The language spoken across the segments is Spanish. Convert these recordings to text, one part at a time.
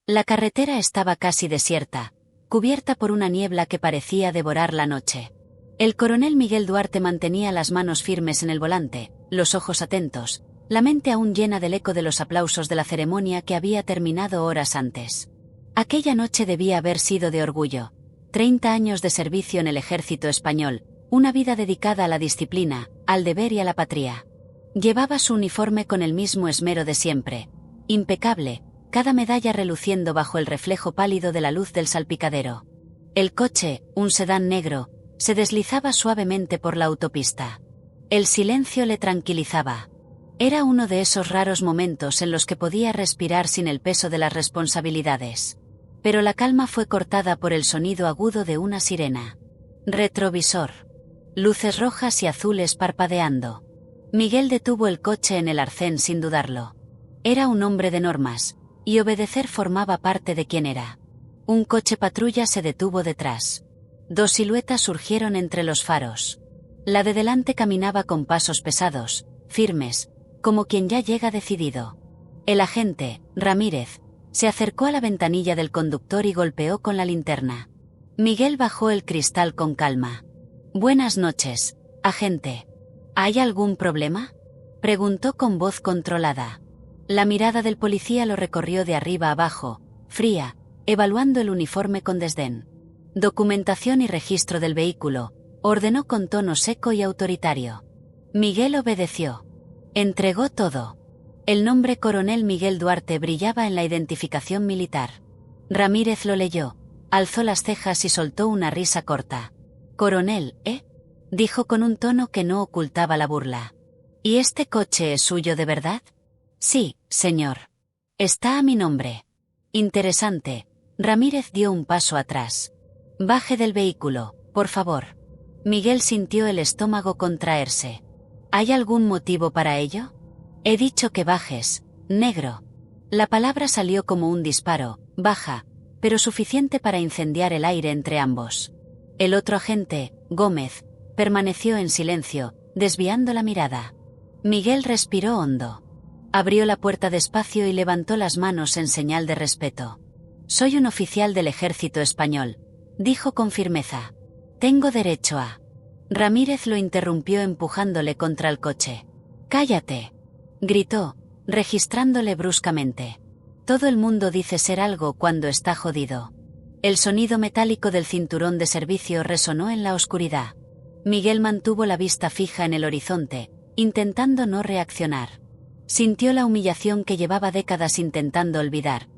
La carretera estaba casi desierta, cubierta por una niebla que parecía devorar la noche. El coronel Miguel Duarte mantenía las manos firmes en el volante, los ojos atentos, la mente aún llena del eco de los aplausos de la ceremonia que había terminado horas antes. Aquella noche debía haber sido de orgullo. 30 años de servicio en el ejército español, una vida dedicada a la disciplina, al deber y a la patria. Llevaba su uniforme con el mismo esmero de siempre, impecable, cada medalla reluciendo bajo el reflejo pálido de la luz del salpicadero. El coche, un sedán negro, se deslizaba suavemente por la autopista. El silencio le tranquilizaba. Era uno de esos raros momentos en los que podía respirar sin el peso de las responsabilidades. Pero la calma fue cortada por el sonido agudo de una sirena. Retrovisor. Luces rojas y azules parpadeando. Miguel detuvo el coche en el arcén sin dudarlo. Era un hombre de normas, y obedecer formaba parte de quien era. Un coche patrulla se detuvo detrás. Dos siluetas surgieron entre los faros. La de delante caminaba con pasos pesados, firmes, como quien ya llega decidido. El agente, Ramírez, se acercó a la ventanilla del conductor y golpeó con la linterna. Miguel bajó el cristal con calma. «Buenas noches, agente. ¿Hay algún problema?», preguntó con voz controlada. La mirada del policía lo recorrió de arriba abajo, fría, evaluando el uniforme con desdén. «Documentación y registro del vehículo», ordenó con tono seco y autoritario. Miguel obedeció. Entregó todo. El nombre Coronel Miguel Duarte brillaba en la identificación militar. Ramírez lo leyó, alzó las cejas y soltó una risa corta. «Coronel, ¿eh?», dijo con un tono que no ocultaba la burla. «¿Y este coche es suyo de verdad?». «Sí, señor. Está a mi nombre». «Interesante». Ramírez dio un paso atrás. «Baje del vehículo, por favor». Miguel sintió el estómago contraerse. «¿Hay algún motivo para ello?». «He dicho que bajes, negro». La palabra salió como un disparo, baja, pero suficiente para incendiar el aire entre ambos. El otro agente, Gómez, permaneció en silencio, desviando la mirada. Miguel respiró hondo. Abrió la puerta despacio y levantó las manos en señal de respeto. «Soy un oficial del ejército español», dijo con firmeza. «Tengo derecho a...». Ramírez lo interrumpió empujándole contra el coche. «Cállate», gritó, registrándole bruscamente. Todo el mundo dice ser algo cuando está jodido. El sonido metálico del cinturón de servicio resonó en la oscuridad. Miguel mantuvo la vista fija en el horizonte, intentando no reaccionar. Sintió la humillación que llevaba décadas intentando olvidar,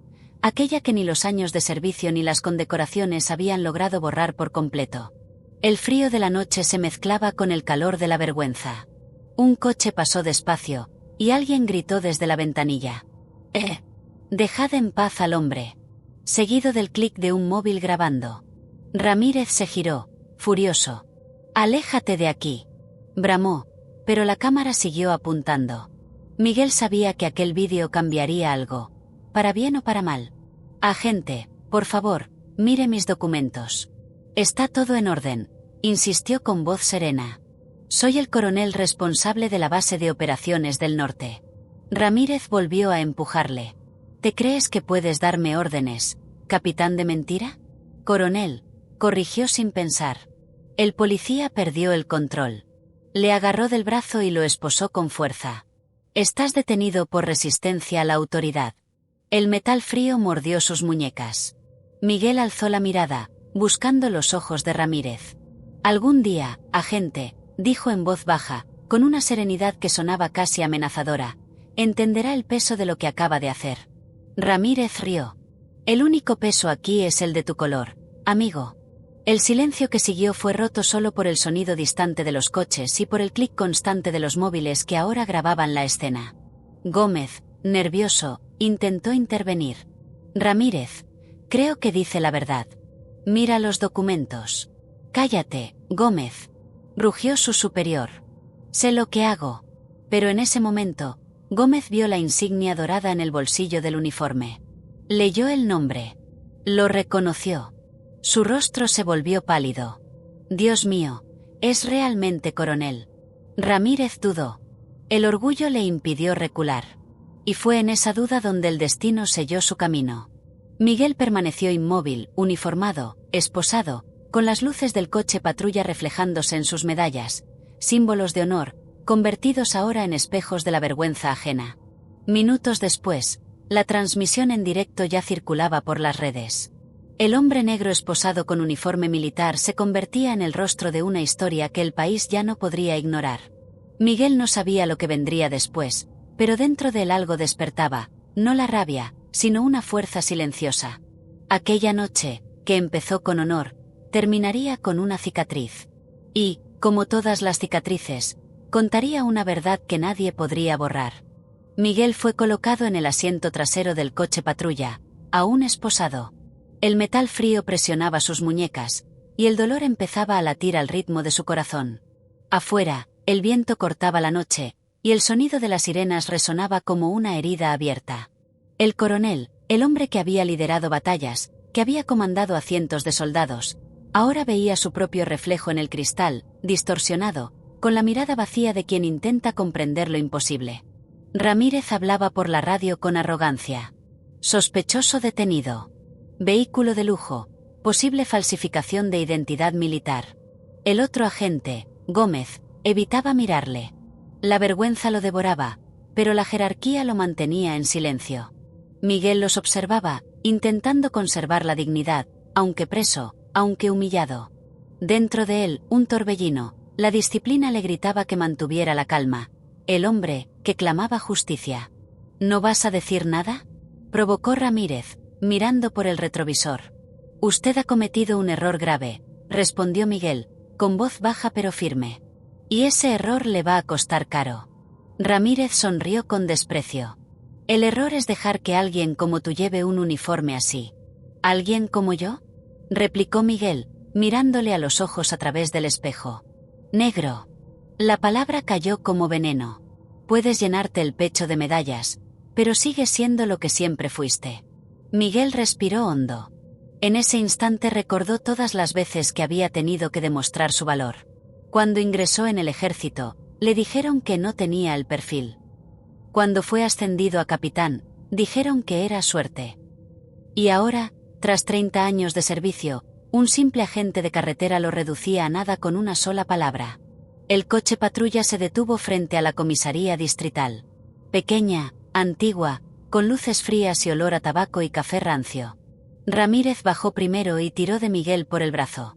aquella que ni los años de servicio ni las condecoraciones habían logrado borrar por completo. El frío de la noche se mezclaba con el calor de la vergüenza. Un coche pasó despacio, y alguien gritó desde la ventanilla. Dejad en paz al hombre», seguido del clic de un móvil grabando. Ramírez se giró, furioso. «Aléjate de aquí», bramó, pero la cámara siguió apuntando. Miguel sabía que aquel vídeo cambiaría algo, para bien o para mal. «Agente, por favor, mire mis documentos». «Está todo en orden», insistió con voz serena. «Soy el coronel responsable de la base de operaciones del norte». Ramírez volvió a empujarle. «¿Te crees que puedes darme órdenes, capitán de mentira?». «Coronel», corrigió sin pensar. El policía perdió el control. Le agarró del brazo y lo esposó con fuerza. «Estás detenido por resistencia a la autoridad». El metal frío mordió sus muñecas. Miguel alzó la mirada, buscando los ojos de Ramírez. «Algún día, agente», dijo en voz baja, con una serenidad que sonaba casi amenazadora, «entenderá el peso de lo que acaba de hacer». Ramírez rió. «El único peso aquí es el de tu color, amigo». El silencio que siguió fue roto solo por el sonido distante de los coches y por el clic constante de los móviles que ahora grababan la escena. Gómez, nervioso, intentó intervenir. «Ramírez, creo que dice la verdad. Mira los documentos». «Cállate, Gómez», rugió su superior. «Sé lo que hago». Pero en ese momento, Gómez vio la insignia dorada en el bolsillo del uniforme. Leyó el nombre. Lo reconoció. Su rostro se volvió pálido. «Dios mío, es realmente coronel». Ramírez dudó. El orgullo le impidió recular. Y fue en esa duda donde el destino selló su camino. Miguel permaneció inmóvil, uniformado, esposado, con las luces del coche patrulla reflejándose en sus medallas, símbolos de honor, convertidos ahora en espejos de la vergüenza ajena. Minutos después, la transmisión en directo ya circulaba por las redes. El hombre negro esposado con uniforme militar se convertía en el rostro de una historia que el país ya no podría ignorar. Miguel no sabía lo que vendría después, pero dentro de él algo despertaba, no la rabia, sino una fuerza silenciosa. Aquella noche, que empezó con honor, terminaría con una cicatriz. Y, como todas las cicatrices, contaría una verdad que nadie podría borrar. Miguel fue colocado en el asiento trasero del coche patrulla, aún esposado. El metal frío presionaba sus muñecas, y el dolor empezaba a latir al ritmo de su corazón. Afuera, el viento cortaba la noche, y el sonido de las sirenas resonaba como una herida abierta. El coronel, el hombre que había liderado batallas, que había comandado a cientos de soldados, ahora veía su propio reflejo en el cristal, distorsionado, con la mirada vacía de quien intenta comprender lo imposible. Ramírez hablaba por la radio con arrogancia. Sospechoso detenido. Vehículo de lujo, posible falsificación de identidad militar. El otro agente, Gómez, evitaba mirarle. La vergüenza lo devoraba, pero la jerarquía lo mantenía en silencio. Miguel los observaba, intentando conservar la dignidad, aunque preso, aunque humillado. Dentro de él, un torbellino, la disciplina le gritaba que mantuviera la calma. El hombre, que clamaba justicia. ¿No vas a decir nada?, provocó Ramírez, mirando por el retrovisor. Usted ha cometido un error grave, respondió Miguel, con voz baja pero firme. Y ese error le va a costar caro. Ramírez sonrió con desprecio. El error es dejar que alguien como tú lleve un uniforme así. ¿Alguien como yo?, replicó Miguel, mirándole a los ojos a través del espejo. Negro. La palabra cayó como veneno. Puedes llenarte el pecho de medallas, pero sigues siendo lo que siempre fuiste. Miguel respiró hondo. En ese instante recordó todas las veces que había tenido que demostrar su valor. Cuando ingresó en el ejército, le dijeron que no tenía el perfil. Cuando fue ascendido a capitán, dijeron que era suerte. Y ahora, tras 30 años de servicio, un simple agente de carretera lo reducía a nada con una sola palabra. El coche patrulla se detuvo frente a la comisaría distrital. Pequeña, antigua, con luces frías y olor a tabaco y café rancio. Ramírez bajó primero y tiró de Miguel por el brazo.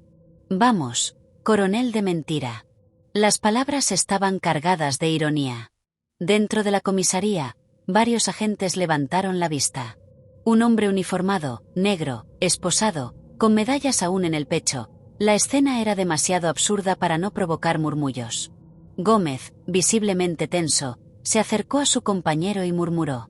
Vamos, coronel de mentira. Las palabras estaban cargadas de ironía. Dentro de la comisaría, varios agentes levantaron la vista. Un hombre uniformado, negro, esposado, con medallas aún en el pecho. La escena era demasiado absurda para no provocar murmullos. Gómez, visiblemente tenso, se acercó a su compañero y murmuró.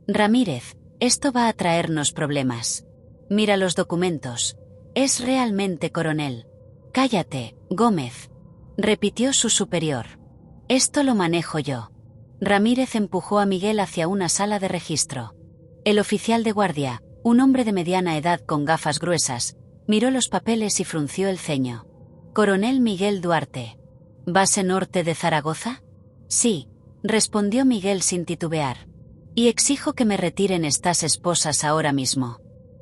Ramírez, esto va a traernos problemas. Mira los documentos. Es realmente coronel. Cállate, Gómez, repitió su superior. Esto lo manejo yo. Ramírez empujó a Miguel hacia una sala de registro. El oficial de guardia, un hombre de mediana edad con gafas gruesas, miró los papeles y frunció el ceño. Coronel Miguel Duarte. ¿Base norte de Zaragoza? Sí, respondió Miguel sin titubear. Y exijo que me retiren estas esposas ahora mismo.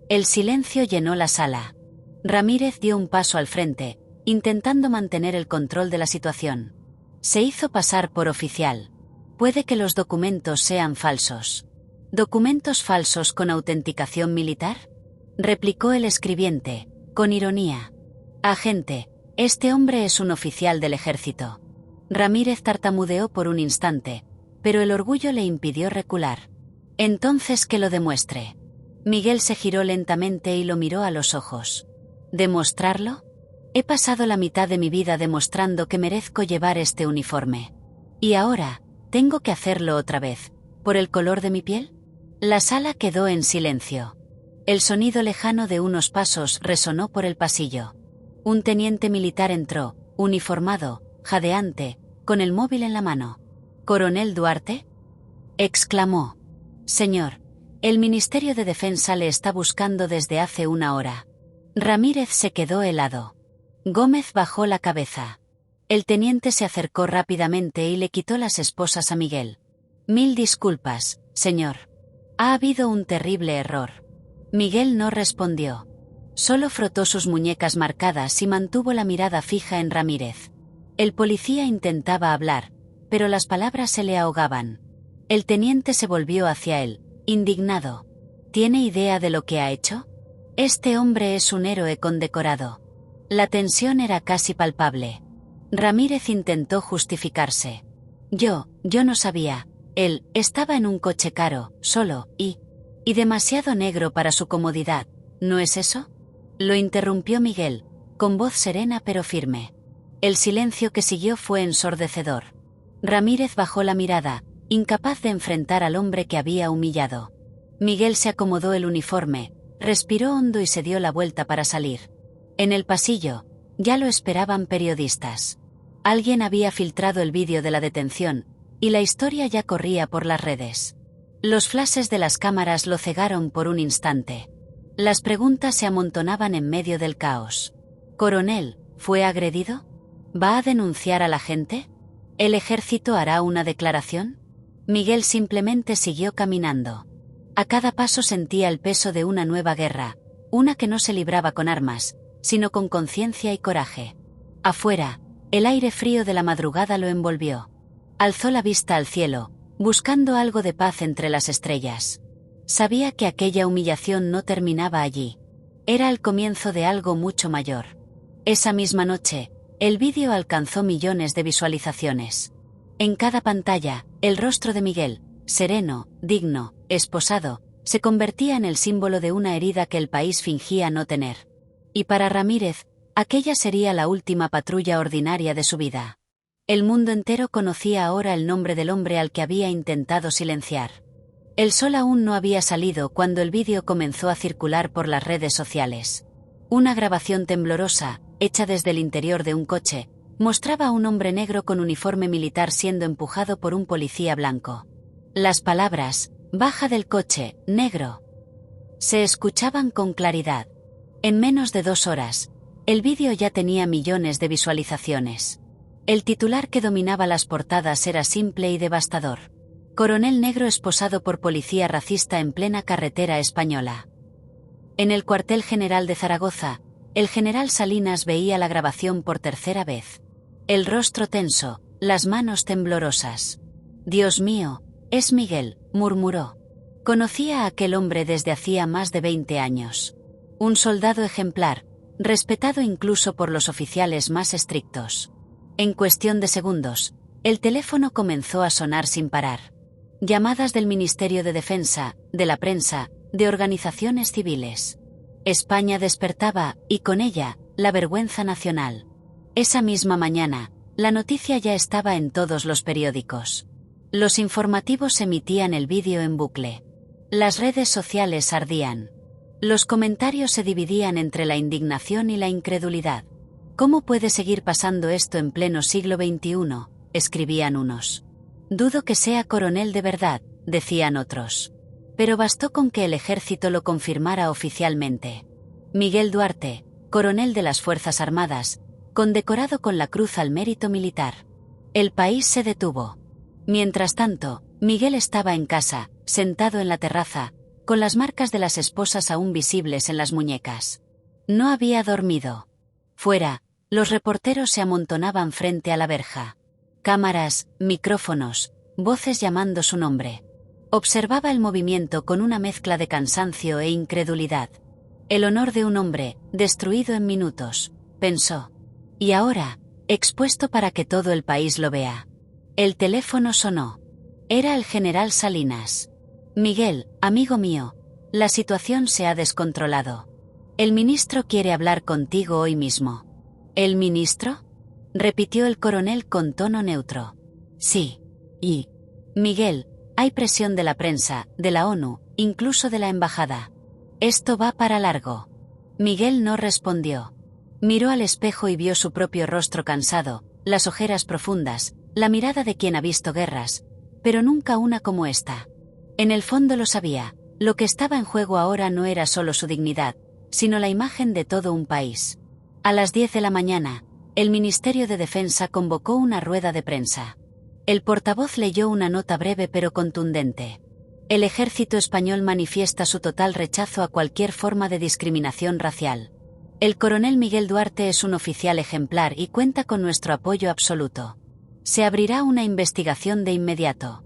El silencio llenó la sala. Ramírez dio un paso al frente, intentando mantener el control de la situación. Se hizo pasar por oficial. Puede que los documentos sean falsos. ¿Documentos falsos con autenticación militar?, replicó el escribiente, con ironía. Agente, este hombre es un oficial del ejército. Ramírez tartamudeó por un instante, pero el orgullo le impidió recular. Entonces que lo demuestre. Miguel se giró lentamente y lo miró a los ojos. ¿Demostrarlo? He pasado la mitad de mi vida demostrando que merezco llevar este uniforme. Y ahora, ¿tengo que hacerlo otra vez, por el color de mi piel? La sala quedó en silencio. El sonido lejano de unos pasos resonó por el pasillo. Un teniente militar entró, uniformado, jadeante, con el móvil en la mano. ¿Coronel Duarte?, exclamó. Señor, el Ministerio de Defensa le está buscando desde hace una hora. Ramírez se quedó helado. Gómez bajó la cabeza. El teniente se acercó rápidamente y le quitó las esposas a Miguel. Mil disculpas, señor. Ha habido un terrible error. Miguel no respondió. Solo frotó sus muñecas marcadas y mantuvo la mirada fija en Ramírez. El policía intentaba hablar, pero las palabras se le ahogaban. El teniente se volvió hacia él, indignado. ¿Tiene idea de lo que ha hecho? Este hombre es un héroe condecorado. La tensión era casi palpable. Ramírez intentó justificarse. Yo no sabía. Él estaba en un coche caro, solo, y demasiado negro para su comodidad, ¿no es eso? Lo interrumpió Miguel, con voz serena pero firme. El silencio que siguió fue ensordecedor. Ramírez bajó la mirada, incapaz de enfrentar al hombre que había humillado. Miguel se acomodó el uniforme, respiró hondo y se dio la vuelta para salir. En el pasillo, ya lo esperaban periodistas. Alguien había filtrado el vídeo de la detención, y la historia ya corría por las redes. Los flashes de las cámaras lo cegaron por un instante. Las preguntas se amontonaban en medio del caos. «Coronel, ¿fue agredido? ¿Va a denunciar a la gente? ¿El ejército hará una declaración?» Miguel simplemente siguió caminando. A cada paso sentía el peso de una nueva guerra, una que no se libraba con armas, sino con conciencia y coraje. Afuera, el aire frío de la madrugada lo envolvió. Alzó la vista al cielo, buscando algo de paz entre las estrellas. Sabía que aquella humillación no terminaba allí. Era el comienzo de algo mucho mayor. Esa misma noche, el vídeo alcanzó millones de visualizaciones. En cada pantalla, el rostro de Miguel, sereno, digno, esposado, se convertía en el símbolo de una herida que el país fingía no tener. Y para Ramírez, aquella sería la última patrulla ordinaria de su vida. El mundo entero conocía ahora el nombre del hombre al que había intentado silenciar. El sol aún no había salido cuando el vídeo comenzó a circular por las redes sociales. Una grabación temblorosa, hecha desde el interior de un coche, mostraba a un hombre negro con uniforme militar siendo empujado por un policía blanco. Las palabras, «baja del coche, negro», se escuchaban con claridad. En menos de 2 horas, el vídeo ya tenía millones de visualizaciones. El titular que dominaba las portadas era simple y devastador. Coronel negro esposado por policía racista en plena carretera española. En el cuartel general de Zaragoza, el general Salinas veía la grabación por tercera vez. El rostro tenso, las manos temblorosas. «Dios mío, es Miguel», murmuró. Conocía a aquel hombre desde hacía más de 20 años. Un soldado ejemplar, respetado incluso por los oficiales más estrictos. En cuestión de segundos, el teléfono comenzó a sonar sin parar. Llamadas del Ministerio de Defensa, de la prensa, de organizaciones civiles. España despertaba, y con ella, la vergüenza nacional. Esa misma mañana, la noticia ya estaba en todos los periódicos. Los informativos emitían el vídeo en bucle. Las redes sociales ardían. Los comentarios se dividían entre la indignación y la incredulidad. «¿Cómo puede seguir pasando esto en pleno siglo XXI?», escribían unos. «Dudo que sea coronel de verdad», decían otros. Pero bastó con que el ejército lo confirmara oficialmente. Miguel Duarte, coronel de las Fuerzas Armadas, condecorado con la Cruz al Mérito Militar. El país se detuvo. Mientras tanto, Miguel estaba en casa, sentado en la terraza, con las marcas de las esposas aún visibles en las muñecas. No había dormido. Fuera, los reporteros se amontonaban frente a la verja. Cámaras, micrófonos, voces llamando su nombre. Observaba el movimiento con una mezcla de cansancio e incredulidad. El honor de un hombre, destruido en minutos, pensó. Y ahora, expuesto para que todo el país lo vea. El teléfono sonó. Era el general Salinas. «Miguel, amigo mío, la situación se ha descontrolado. El ministro quiere hablar contigo hoy mismo». «¿El ministro?», repitió el coronel con tono neutro. «Sí. Y, Miguel, hay presión de la prensa, de la ONU, incluso de la embajada. Esto va para largo». Miguel no respondió. Miró al espejo y vio su propio rostro cansado, las ojeras profundas, la mirada de quien ha visto guerras, pero nunca una como esta. En el fondo lo sabía, lo que estaba en juego ahora no era solo su dignidad, sino la imagen de todo un país. A las 10 de la mañana, el Ministerio de Defensa convocó una rueda de prensa. El portavoz leyó una nota breve pero contundente. El ejército español manifiesta su total rechazo a cualquier forma de discriminación racial. El coronel Miguel Duarte es un oficial ejemplar y cuenta con nuestro apoyo absoluto. Se abrirá una investigación de inmediato.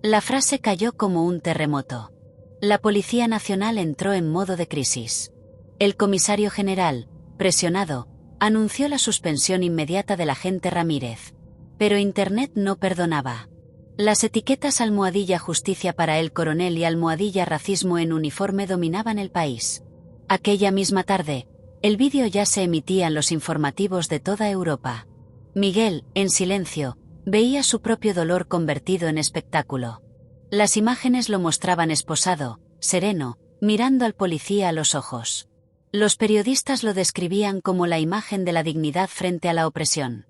La frase cayó como un terremoto. La Policía Nacional entró en modo de crisis. El comisario general, presionado, anunció la suspensión inmediata del agente Ramírez. Pero Internet no perdonaba. Las etiquetas almohadilla justicia para el coronel y almohadilla racismo en uniforme dominaban el país. Aquella misma tarde, el vídeo ya se emitía en los informativos de toda Europa. Miguel, en silencio, veía su propio dolor convertido en espectáculo. Las imágenes lo mostraban esposado, sereno, mirando al policía a los ojos. Los periodistas lo describían como la imagen de la dignidad frente a la opresión.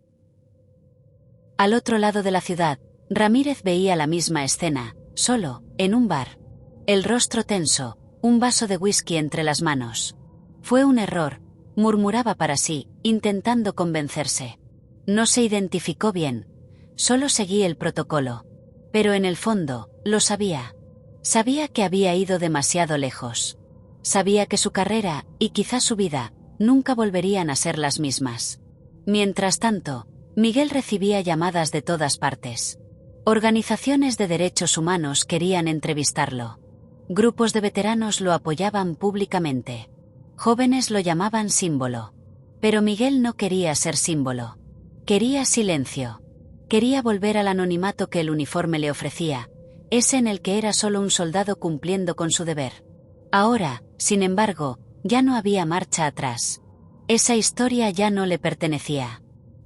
Al otro lado de la ciudad, Ramírez veía la misma escena, solo, en un bar. El rostro tenso, un vaso de whisky entre las manos. Fue un error, murmuraba para sí, intentando convencerse. No se identificó bien, solo seguía el protocolo. Pero en el fondo, lo sabía. Sabía que había ido demasiado lejos. Sabía que su carrera, y quizá su vida, nunca volverían a ser las mismas. Mientras tanto, Miguel recibía llamadas de todas partes. Organizaciones de derechos humanos querían entrevistarlo. Grupos de veteranos lo apoyaban públicamente. Jóvenes lo llamaban símbolo. Pero Miguel no quería ser símbolo. Quería silencio. Quería volver al anonimato que el uniforme le ofrecía, ese en el que era solo un soldado cumpliendo con su deber. Ahora, sin embargo, ya no había marcha atrás. Esa historia ya no le pertenecía.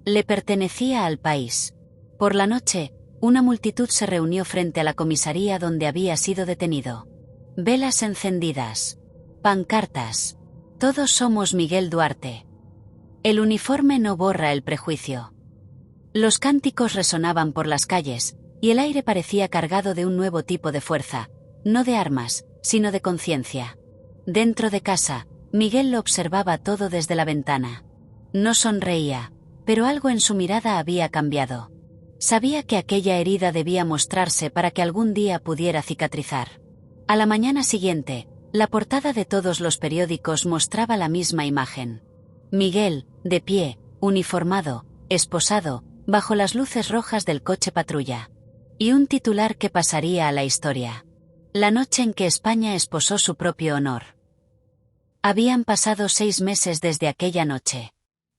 Le pertenecía al país. Por la noche, una multitud se reunió frente a la comisaría donde había sido detenido. Velas encendidas. Pancartas. Todos somos Miguel Duarte. El uniforme no borra el prejuicio. Los cánticos resonaban por las calles, y el aire parecía cargado de un nuevo tipo de fuerza, no de armas, sino de conciencia. Dentro de casa, Miguel lo observaba todo desde la ventana. No sonreía, pero algo en su mirada había cambiado. Sabía que aquella herida debía mostrarse para que algún día pudiera cicatrizar. A la mañana siguiente, la portada de todos los periódicos mostraba la misma imagen. Miguel, de pie, uniformado, esposado, bajo las luces rojas del coche patrulla. Y un titular que pasaría a la historia. La noche en que España esposó su propio honor. Habían pasado 6 meses desde aquella noche.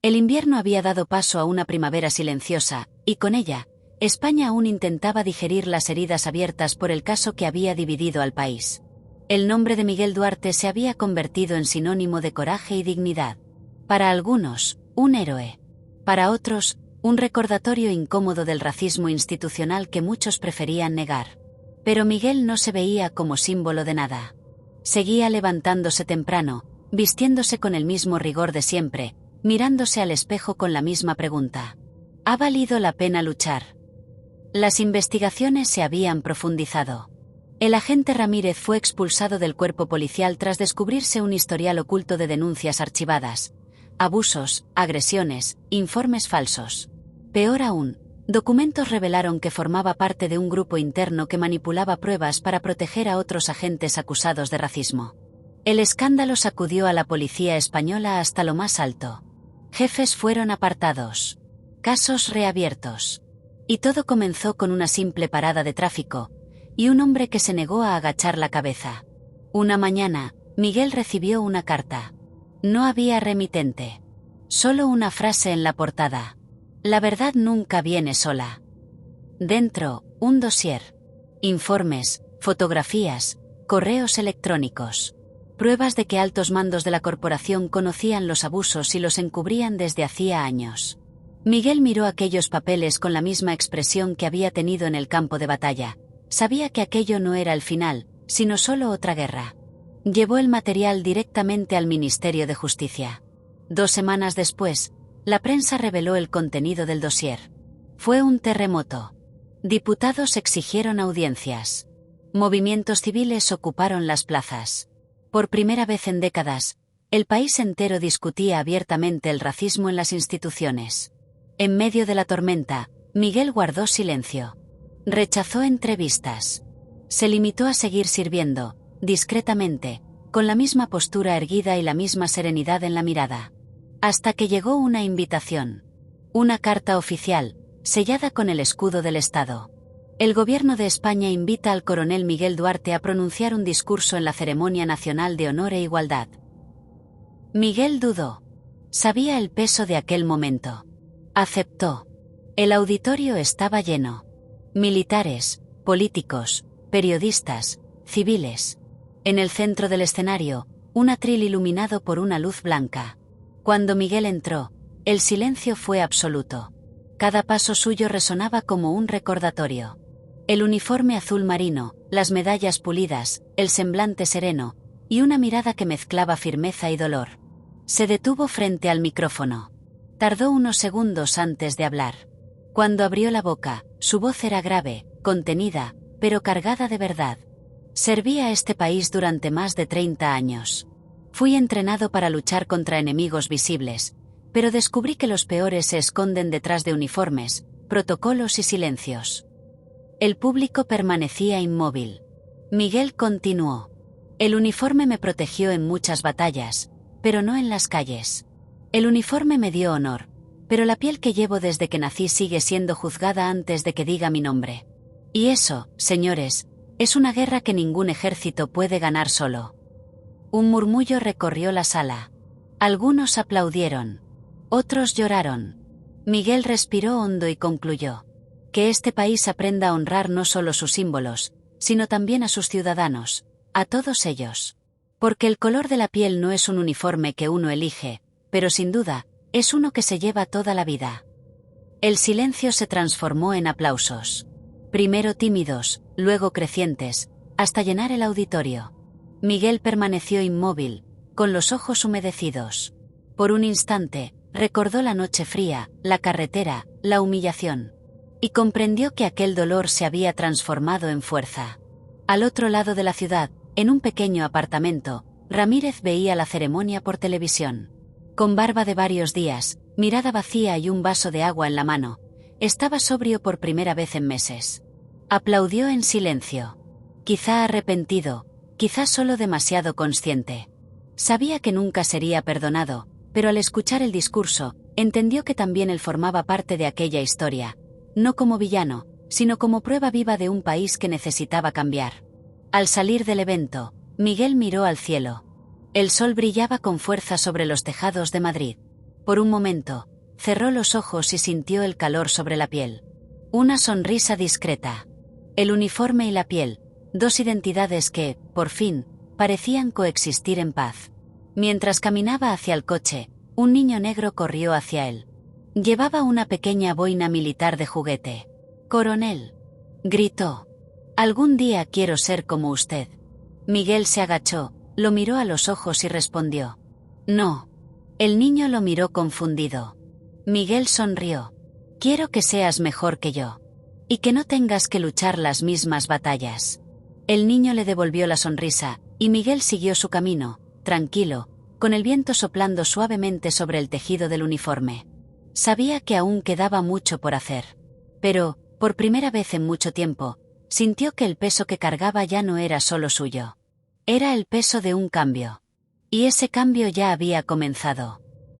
El invierno había dado paso a una primavera silenciosa, y con ella, España aún intentaba digerir las heridas abiertas por el caso que había dividido al país. El nombre de Miguel Duarte se había convertido en sinónimo de coraje y dignidad. Para algunos, un héroe. Para otros, un recordatorio incómodo del racismo institucional que muchos preferían negar. Pero Miguel no se veía como símbolo de nada. Seguía levantándose temprano, vistiéndose con el mismo rigor de siempre, mirándose al espejo con la misma pregunta. ¿Ha valido la pena luchar? Las investigaciones se habían profundizado. El agente Ramírez fue expulsado del cuerpo policial tras descubrirse un historial oculto de denuncias archivadas, abusos, agresiones, informes falsos. Peor aún, documentos revelaron que formaba parte de un grupo interno que manipulaba pruebas para proteger a otros agentes acusados de racismo. El escándalo sacudió a la policía española hasta lo más alto. Jefes fueron apartados. Casos reabiertos. Y todo comenzó con una simple parada de tráfico, y un hombre que se negó a agachar la cabeza. Una mañana, Miguel recibió una carta. No había remitente. Solo una frase en la portada. La verdad nunca viene sola. Dentro, un dossier. Informes, fotografías, correos electrónicos. Pruebas de que altos mandos de la corporación conocían los abusos y los encubrían desde hacía años. Miguel miró aquellos papeles con la misma expresión que había tenido en el campo de batalla. Sabía que aquello no era el final, sino solo otra guerra. Llevó el material directamente al Ministerio de Justicia. 2 semanas después, la prensa reveló el contenido del dossier. Fue un terremoto. Diputados exigieron audiencias. Movimientos civiles ocuparon las plazas. Por primera vez en décadas, el país entero discutía abiertamente el racismo en las instituciones. En medio de la tormenta, Miguel guardó silencio. Rechazó entrevistas. Se limitó a seguir sirviendo, discretamente, con la misma postura erguida y la misma serenidad en la mirada. Hasta que llegó una invitación. Una carta oficial, sellada con el escudo del Estado. El Gobierno de España invita al coronel Miguel Duarte a pronunciar un discurso en la Ceremonia Nacional de Honor e Igualdad. Miguel dudó. Sabía el peso de aquel momento. Aceptó. El auditorio estaba lleno. Militares, políticos, periodistas, civiles. En el centro del escenario, un atril iluminado por una luz blanca. Cuando Miguel entró, el silencio fue absoluto. Cada paso suyo resonaba como un recordatorio. El uniforme azul marino, las medallas pulidas, el semblante sereno, y una mirada que mezclaba firmeza y dolor. Se detuvo frente al micrófono. Tardó unos segundos antes de hablar. Cuando abrió la boca, su voz era grave, contenida, pero cargada de verdad. Serví a este país durante más de 30 años. Fui entrenado para luchar contra enemigos visibles, pero descubrí que los peores se esconden detrás de uniformes, protocolos y silencios. El público permanecía inmóvil. Miguel continuó. El uniforme me protegió en muchas batallas, pero no en las calles. El uniforme me dio honor, pero la piel que llevo desde que nací sigue siendo juzgada antes de que diga mi nombre. Y eso, señores, es una guerra que ningún ejército puede ganar solo. Un murmullo recorrió la sala. Algunos aplaudieron. Otros lloraron. Miguel respiró hondo y concluyó. Que este país aprenda a honrar no solo sus símbolos, sino también a sus ciudadanos, a todos ellos. Porque el color de la piel no es un uniforme que uno elige, pero sin duda, es uno que se lleva toda la vida. El silencio se transformó en aplausos. Primero tímidos, luego crecientes, hasta llenar el auditorio. Miguel permaneció inmóvil, con los ojos humedecidos. Por un instante, recordó la noche fría, la carretera, la humillación. Y comprendió que aquel dolor se había transformado en fuerza. Al otro lado de la ciudad, en un pequeño apartamento, Ramírez veía la ceremonia por televisión. Con barba de varios días, mirada vacía y un vaso de agua en la mano, estaba sobrio por primera vez en meses. Aplaudió en silencio. Quizá arrepentido, quizá solo demasiado consciente. Sabía que nunca sería perdonado, pero al escuchar el discurso, entendió que también él formaba parte de aquella historia, no como villano, sino como prueba viva de un país que necesitaba cambiar. Al salir del evento, Miguel miró al cielo. El sol brillaba con fuerza sobre los tejados de Madrid. Por un momento, cerró los ojos y sintió el calor sobre la piel. Una sonrisa discreta. El uniforme y la piel, dos identidades que, por fin, parecían coexistir en paz. Mientras caminaba hacia el coche, un niño negro corrió hacia él. Llevaba una pequeña boina militar de juguete. «Coronel», gritó. «Algún día quiero ser como usted». Miguel se agachó, lo miró a los ojos y respondió. «No». El niño lo miró confundido. Miguel sonrió. «Quiero que seas mejor que yo. Y que no tengas que luchar las mismas batallas». El niño le devolvió la sonrisa, y Miguel siguió su camino, tranquilo, con el viento soplando suavemente sobre el tejido del uniforme. Sabía que aún quedaba mucho por hacer. Pero, por primera vez en mucho tiempo, sintió que el peso que cargaba ya no era solo suyo. Era el peso de un cambio. Y ese cambio ya había comenzado.